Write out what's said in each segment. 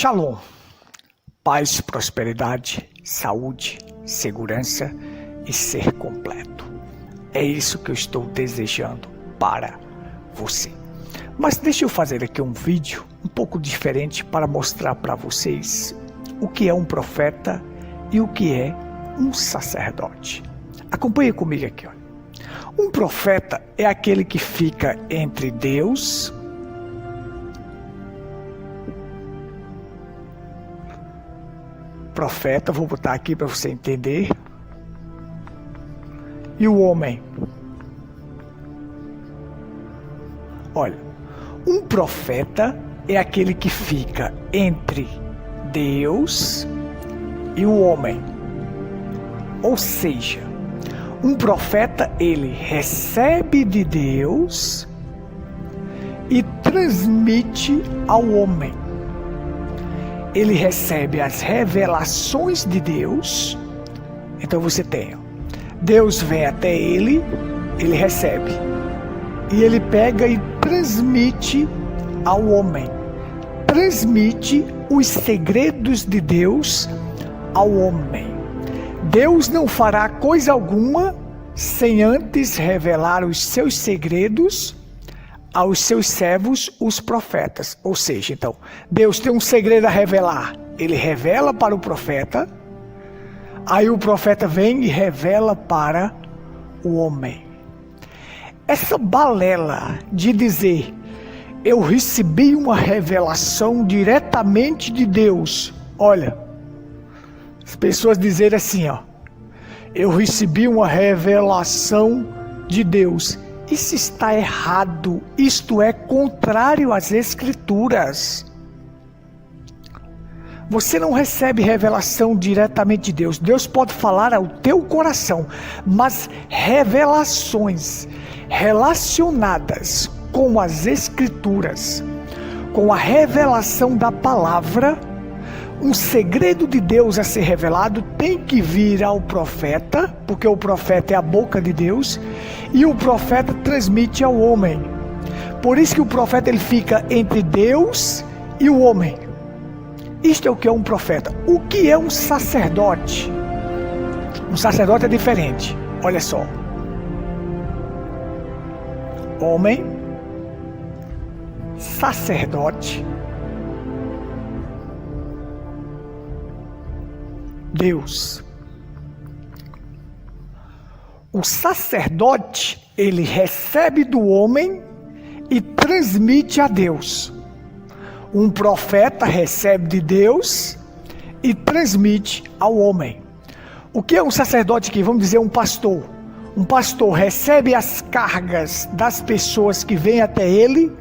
Shalom, paz, prosperidade, saúde, segurança e ser completo. É isso que eu estou desejando para você. Mas deixa eu fazer aqui um vídeo um pouco diferente para mostrar para vocês o que é um profeta e o que é um sacerdote. Acompanhe comigo aqui, olha. Um profeta é aquele que fica entre Deus profeta, vou botar aqui para você entender, e o homem. Olha, um profeta é aquele que fica entre Deus e o homem. Ou seja, um profeta, ele recebe de Deus e transmite ao homem. Ele recebe as revelações de Deus. Então você tem, Deus vem até ele, ele recebe. E ele pega e transmite ao homem. Transmite os segredos de Deus ao homem. Deus não fará coisa alguma sem antes revelar os seus segredos aos seus servos, os profetas. Ou seja, então, Deus tem um segredo a revelar. Ele revela para o profeta, aí o profeta vem e revela para o homem. Essa balela de dizer, eu recebi uma revelação diretamente de Deus. Olha, as pessoas dizerem assim, eu recebi uma revelação de Deus. Isso está errado, isto é contrário às Escrituras. Você não recebe revelação diretamente de Deus. Deus pode falar ao teu coração, mas revelações relacionadas com as Escrituras, com a revelação da palavra, um segredo de Deus a ser revelado tem que vir ao profeta, porque o profeta é a boca de Deus, e o profeta transmite ao homem. Por isso que o profeta ele fica entre Deus e o homem. Isto é o que é um profeta. O que é um sacerdote? Um sacerdote é diferente. Olha só. Homem, sacerdote, Deus. O sacerdote, ele recebe do homem e transmite a Deus. Um profeta recebe de Deus e transmite ao homem. O que é um sacerdote aqui? Vamos dizer um pastor. Um pastor recebe as cargas das pessoas que vêm até ele,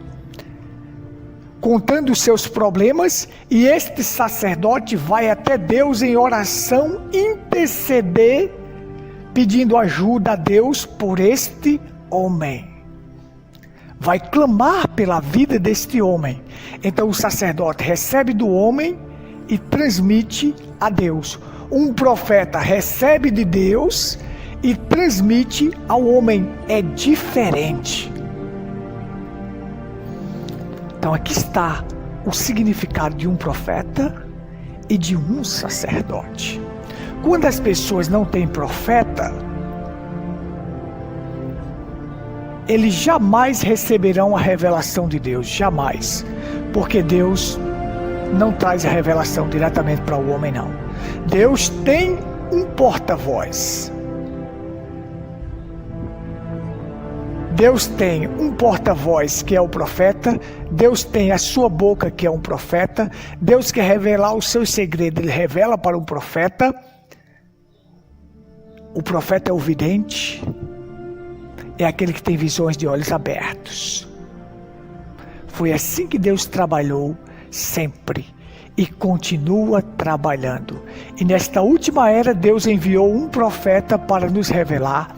contando os seus problemas, e este sacerdote vai até Deus em oração, interceder, pedindo ajuda a Deus por este homem. Vai clamar pela vida deste homem. Então o sacerdote recebe do homem e transmite a Deus. Um profeta recebe de Deus e transmite ao homem. É diferente. Então aqui está o significado de um profeta e de um sacerdote. Quando as pessoas não têm profeta, eles jamais receberão a revelação de Deus, jamais. Porque Deus não traz a revelação diretamente para o homem, não. Deus tem um porta-voz. Deus tem um porta-voz que é o profeta, Deus tem a sua boca que é um profeta, Deus quer revelar os seus segredos, ele revela para um profeta. O profeta é o vidente, é aquele que tem visões de olhos abertos. Foi assim que Deus trabalhou sempre e continua trabalhando. E nesta última era Deus enviou um profeta para nos revelar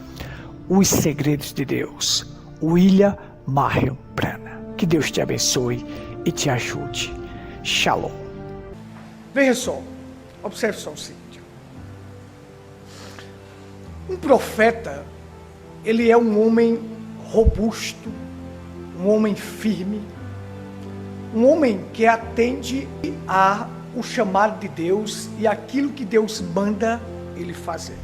os segredos de Deus. William Marion Branham. Que Deus te abençoe e te ajude. Shalom. Veja só, observe só o seguinte. Um profeta, ele é um homem robusto, um homem firme, Um homem que atende a o chamado de Deus e aquilo que Deus manda ele fazer.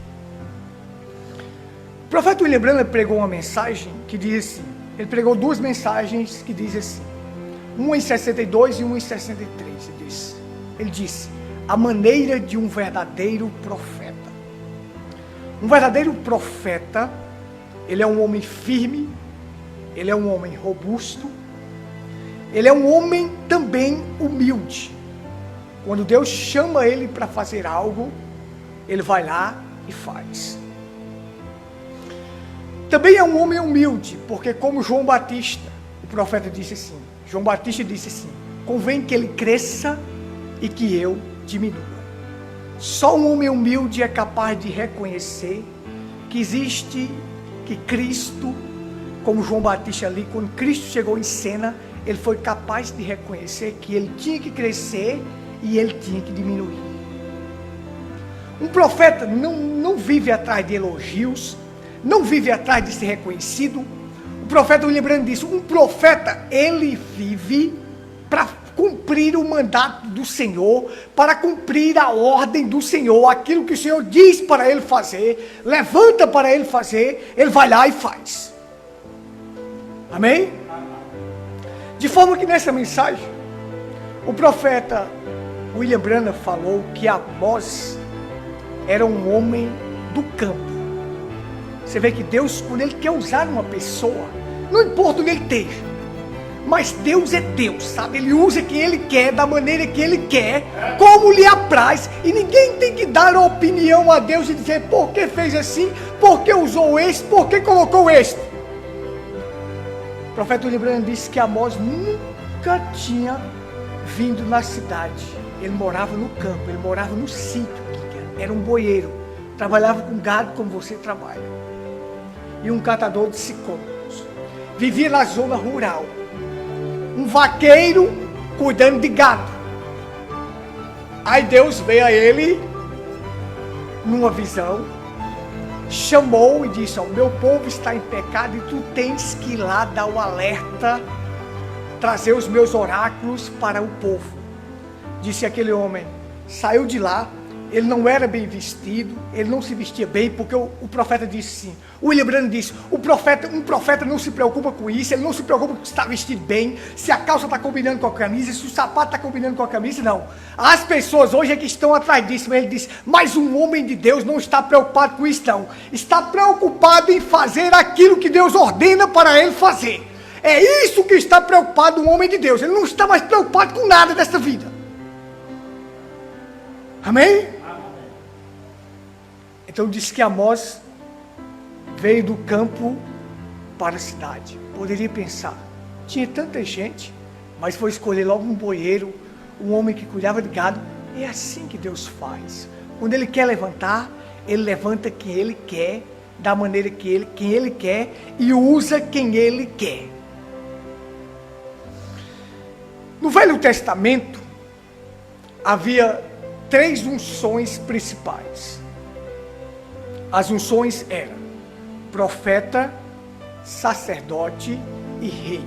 O profeta William Branham pregou uma mensagem que diz assim, ele pregou duas mensagens que dizem assim, uma em 62 e uma em 63, ele disse, a maneira de um verdadeiro profeta. Um verdadeiro profeta, ele é um homem firme, ele é um homem robusto, ele é um homem também humilde. Quando Deus chama ele para fazer algo, ele vai lá e faz. Também é um homem humilde, porque como João Batista, o profeta disse assim, João Batista disse assim, convém que ele cresça e que eu diminua. Só um homem humilde é capaz de reconhecer que existe, que Cristo, como João Batista ali, quando Cristo chegou em cena, ele foi capaz de reconhecer que ele tinha que crescer e ele tinha que diminuir. Um profeta não vive atrás de elogios, não vive atrás de ser reconhecido. O profeta William Branham disse, um profeta, ele vive para cumprir o mandato do Senhor, para cumprir a ordem do Senhor, aquilo que o Senhor diz para ele fazer, levanta para ele fazer, ele vai lá e faz. Amém? De forma que nessa mensagem, o profeta William Branham falou que Amós era um homem do campo. Você vê que Deus, quando Ele quer usar uma pessoa, não importa onde Ele esteja, mas Deus é Deus, sabe? Ele usa quem Ele quer, da maneira que Ele quer, como lhe apraz, e ninguém tem que dar a opinião a Deus e dizer por que fez assim, por que usou este, por que colocou este. O profeta William Branham disse que Amós nunca tinha vindo na cidade. Ele morava no campo, ele morava no sítio, era um boieiro, trabalhava com gado como você trabalha, e um catador de sicômoros, vivia na zona rural, um vaqueiro cuidando de gado. Aí Deus veio a ele, numa visão, chamou e disse, ó, o meu povo está em pecado e tu tens que ir lá dar o alerta, trazer os meus oráculos para o povo. Disse aquele homem, saiu de lá, ele não era bem vestido, ele não se vestia bem, porque o profeta disse assim, o William Branham disse, um profeta não se preocupa com isso, ele não se preocupa com se está vestido bem, se a calça está combinando com a camisa, se o sapato está combinando com a camisa, não. As pessoas hoje é que estão atrás disso, mas ele disse, mas um homem de Deus não está preocupado com isso não, está preocupado em fazer aquilo que Deus ordena para ele fazer. É isso que está preocupado um homem de Deus, ele não está mais preocupado com nada desta vida. Amém? Então disse que Amós veio do campo para a cidade. Poderia pensar, tinha tanta gente, mas foi escolher logo um boieiro, um homem que cuidava de gado. É assim que Deus faz. Quando Ele quer levantar, Ele levanta quem Ele quer, da maneira que quem Ele quer, e usa quem Ele quer. No Velho Testamento, havia 3 unções principais. As unções eram profeta, sacerdote e rei.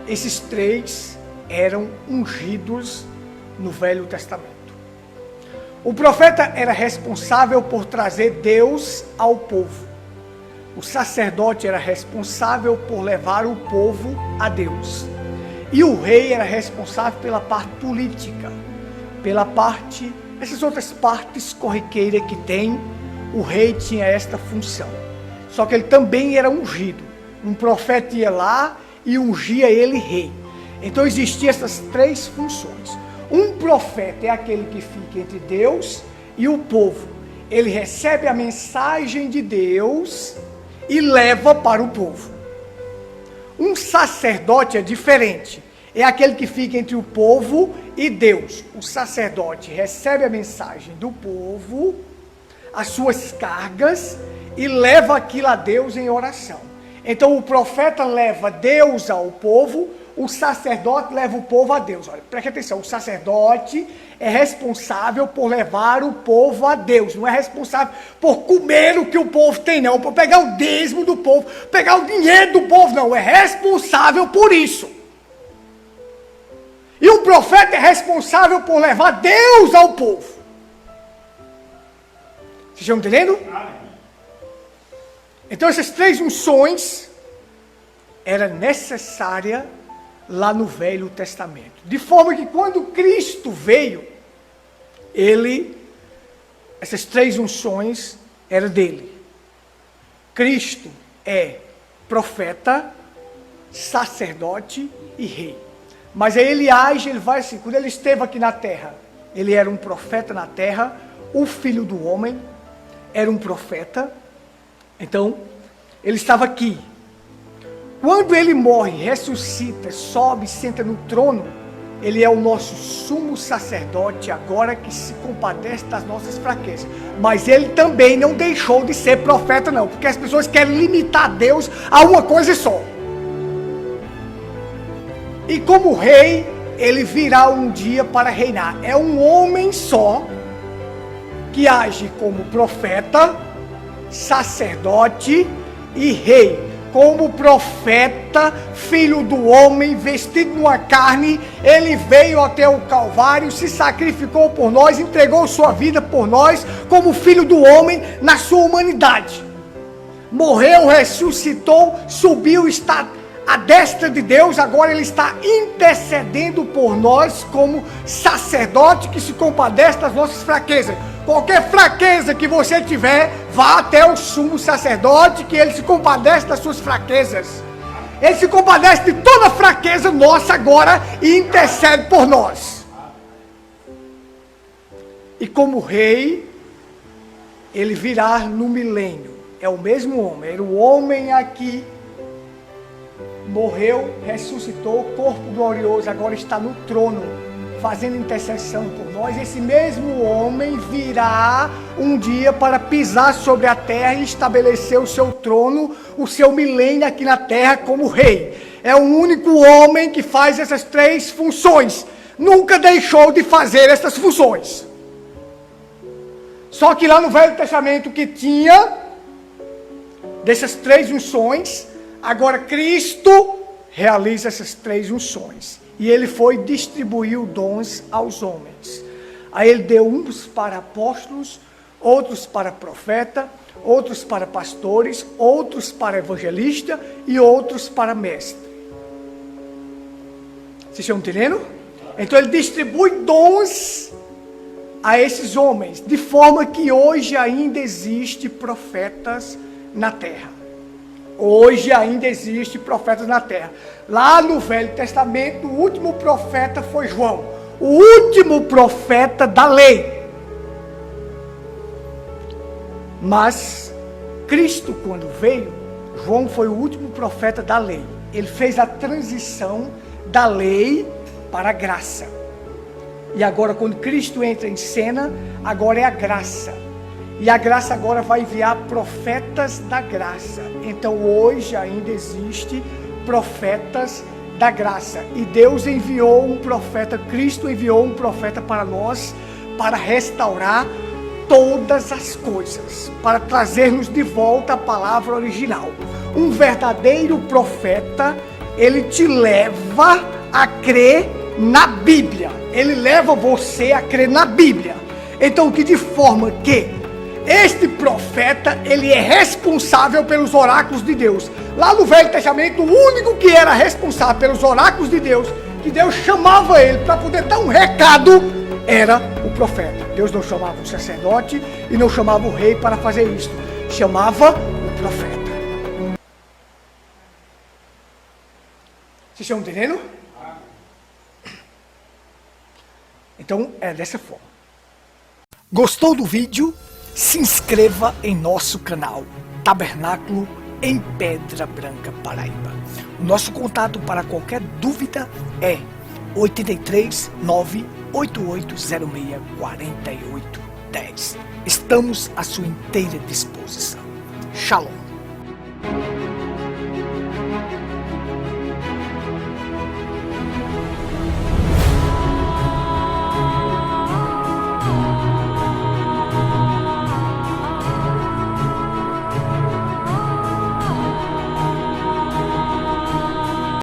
Esses 3 eram ungidos no Velho Testamento. O profeta era responsável por trazer Deus ao povo. O sacerdote era responsável por levar o povo a Deus. E o rei era responsável pela parte política, pela parte, essas outras partes corriqueiras que tem, o rei tinha esta função. Só que ele também era ungido. Um profeta ia lá e ungia ele rei. Então existiam essas 3 funções. Um profeta é aquele que fica entre Deus e o povo. Ele recebe a mensagem de Deus e leva para o povo. Um sacerdote é diferente. É aquele que fica entre o povo e Deus. O sacerdote recebe a mensagem do povo, as suas cargas, e leva aquilo a Deus em oração. Então o profeta leva Deus ao povo, o sacerdote leva o povo a Deus. Olha, preste atenção, o sacerdote é responsável por levar o povo a Deus, não é responsável por comer o que o povo tem, não, por pegar o dízimo do povo, pegar o dinheiro do povo, não, é responsável por isso. E um profeta é responsável por levar Deus ao povo. Vocês estão entendendo? Então essas 3 unções eram necessárias lá no Velho Testamento. De forma que quando Cristo veio, essas 3 unções eram dele. Cristo é profeta, sacerdote e rei. Mas aí ele vai assim, quando ele esteve aqui na terra, ele era um profeta na terra, o filho do homem era um profeta. Então, ele estava aqui. Quando ele morre, ressuscita, sobe, senta no trono, ele é o nosso sumo sacerdote agora que se compadece das nossas fraquezas. Mas ele também não deixou de ser profeta não, porque as pessoas querem limitar Deus a uma coisa só. E como rei, ele virá um dia para reinar. É um homem só que age como profeta, sacerdote e rei. Como profeta, filho do homem, vestido numa carne, ele veio até o Calvário, se sacrificou por nós, entregou sua vida por nós, como filho do homem na sua humanidade. Morreu, ressuscitou, subiu, está à destra de Deus, agora ele está intercedendo por nós como sacerdote que se compadece das nossas fraquezas. Qualquer fraqueza que você tiver, vá até o sumo sacerdote, que ele se compadece das suas fraquezas. Ele se compadece de toda fraqueza nossa agora e intercede por nós. E como rei, ele virá no milênio. É o mesmo homem, era o homem aqui. Morreu, ressuscitou, corpo glorioso, agora está no trono, fazendo intercessão por nós. Esse mesmo homem virá um dia para pisar sobre a terra e estabelecer o seu trono, o seu milênio aqui na terra como rei. É o único homem que faz essas 3 funções. Nunca deixou de fazer essas funções. Só que lá no Velho Testamento que tinha dessas 3 unções, agora Cristo realiza essas 3 unções. E ele foi distribuir dons aos homens. Aí ele deu uns para apóstolos, outros para profeta, outros para pastores, outros para evangelista e outros para mestre. Vocês estão entendendo? Então ele distribui dons a esses homens, de forma que hoje ainda existe profetas na terra. Hoje ainda existe profetas na terra. Lá no Velho Testamento, o último profeta foi João. O último profeta da lei. Mas Cristo, quando veio, João foi o último profeta da lei. Ele fez a transição da lei para a graça. E agora, quando Cristo entra em cena, agora é a graça. E a graça agora vai enviar profetas da graça. Então hoje ainda existe profetas da graça. E Deus enviou um profeta, Cristo enviou um profeta para nós, para restaurar todas as coisas, para trazer-nos de volta a palavra original. Um verdadeiro profeta, ele te leva a crer na Bíblia. Ele leva você a crer na Bíblia. Então, que de forma que este profeta, ele é responsável pelos oráculos de Deus. Lá no Velho Testamento, o único que era responsável pelos oráculos de Deus, que Deus chamava ele para poder dar um recado, era o profeta. Deus não chamava o sacerdote e não chamava o rei para fazer isso. Chamava o profeta. Vocês estão entendendo? Então, é dessa forma. Gostou do vídeo? Se inscreva em nosso canal Tabernáculo em Pedra Branca, Paraíba. O nosso contato para qualquer dúvida é 83 98806 4810. Estamos à sua inteira disposição. Shalom.